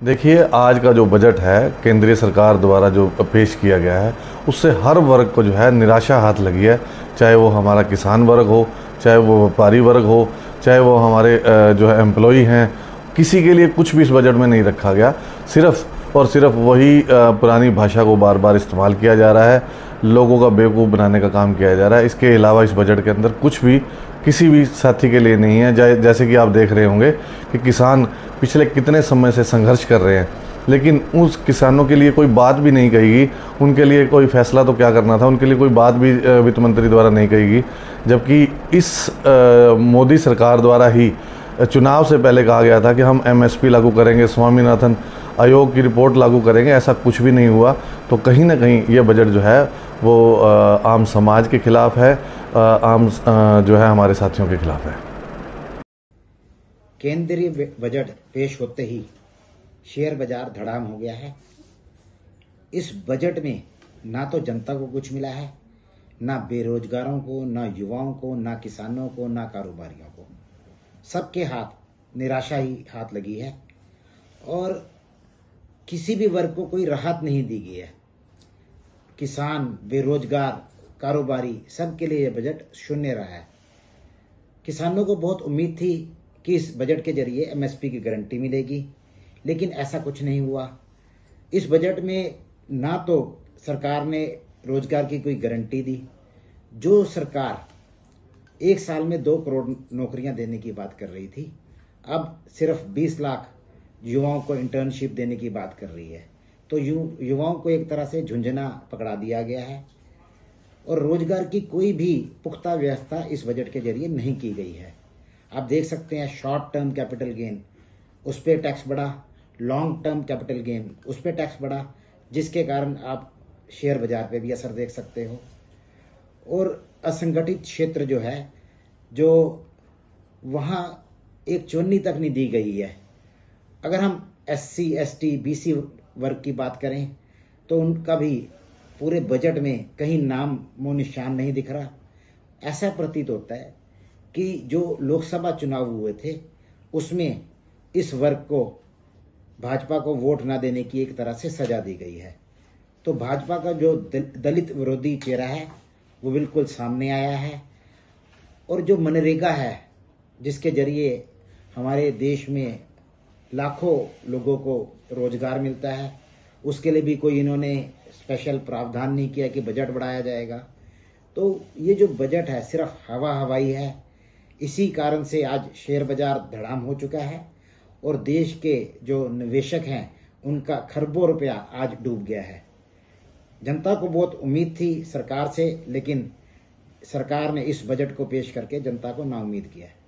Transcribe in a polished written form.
देखिए, आज का जो बजट है केंद्रीय सरकार द्वारा जो पेश किया गया है, उससे हर वर्ग को जो है निराशा हाथ लगी है। चाहे वो हमारा किसान वर्ग हो, चाहे वो व्यापारी वर्ग हो, चाहे वो हमारे जो है एम्प्लॉई हैं, किसी के लिए कुछ भी इस बजट में नहीं रखा गया। सिर्फ़ और सिर्फ वही पुरानी भाषा को बार बार इस्तेमाल किया जा रहा है, लोगों का बेवकूफ़ बनाने का काम किया जा रहा है। इसके अलावा इस बजट के अंदर कुछ भी किसी भी साथी के लिए नहीं है। जैसे कि आप देख रहे होंगे कि किसान पिछले कितने समय से संघर्ष कर रहे हैं, लेकिन उस किसानों के लिए कोई बात भी नहीं कही। उनके लिए कोई फैसला तो क्या करना था, उनके लिए कोई बात भी वित्त मंत्री द्वारा नहीं कही। जबकि इस मोदी सरकार द्वारा ही चुनाव से पहले कहा गया था कि हम एमएसपी लागू करेंगे, स्वामीनाथन आयोग की रिपोर्ट लागू करेंगे। ऐसा कुछ भी नहीं हुआ। तो कहीं ना कहीं ये बजट जो है वो आम समाज के खिलाफ है, आम जो है हमारे साथियों के खिलाफ है। केंद्रीय बजट पेश होते ही शेयर बाजार धड़ाम हो गया है। इस बजट में ना तो जनता को कुछ मिला है, ना बेरोजगारों को, ना युवाओं को, ना किसानों को, ना कारोबारियों को। सबके हाथ निराशा ही हाथ लगी है और किसी भी वर्ग को कोई राहत नहीं दी गई है। किसान, बेरोजगार, कारोबारी सबके लिए यह बजट शून्य रहा है। किसानों को बहुत उम्मीद थी कि इस बजट के जरिए एमएसपी की गारंटी मिलेगी, लेकिन ऐसा कुछ नहीं हुआ। इस बजट में ना तो सरकार ने रोजगार की कोई गारंटी दी। जो सरकार एक साल में 2 करोड़ नौकरियां देने की बात कर रही थी, अब सिर्फ 20 लाख युवाओं को इंटर्नशिप देने की बात कर रही है। तो युवाओं को एक तरह से झुंझुना पकड़ा दिया गया है और रोजगार की कोई भी पुख्ता व्यवस्था इस बजट के जरिए नहीं की गई है। आप देख सकते हैं शॉर्ट टर्म कैपिटल गेन, उस पर टैक्स बढ़ा, लॉन्ग टर्म कैपिटल गेन उस पर टैक्स बढ़ा, जिसके कारण आप शेयर बाजार पे भी असर देख सकते हो। और असंगठित क्षेत्र जो है, जो वहाँ एक चुन्नी तक नहीं दी गई है। अगर हम एससी, एसटी, बीसी वर्ग की बात करें तो उनका भी पूरे बजट में कहीं नाम निशान नहीं दिख रहा। ऐसा प्रतीत होता है कि जो लोकसभा चुनाव हुए थे उसमें इस वर्ग को, भाजपा को वोट ना देने की एक तरह से सजा दी गई है। तो भाजपा का जो दलित विरोधी चेहरा है वो बिल्कुल सामने आया है। और जो मनरेगा है, जिसके जरिए हमारे देश में लाखों लोगों को रोजगार मिलता है, उसके लिए भी कोई इन्होंने स्पेशल प्रावधान नहीं किया कि बजट बढ़ाया जाएगा। तो ये जो बजट है सिर्फ हवा हवाई है। इसी कारण से आज शेयर बाजार धड़ाम हो चुका है और देश के जो निवेशक हैं उनका खरबों रुपया आज डूब गया है। जनता को बहुत उम्मीद थी सरकार से, लेकिन सरकार ने इस बजट को पेश करके जनता को नाउम्मीद किया है।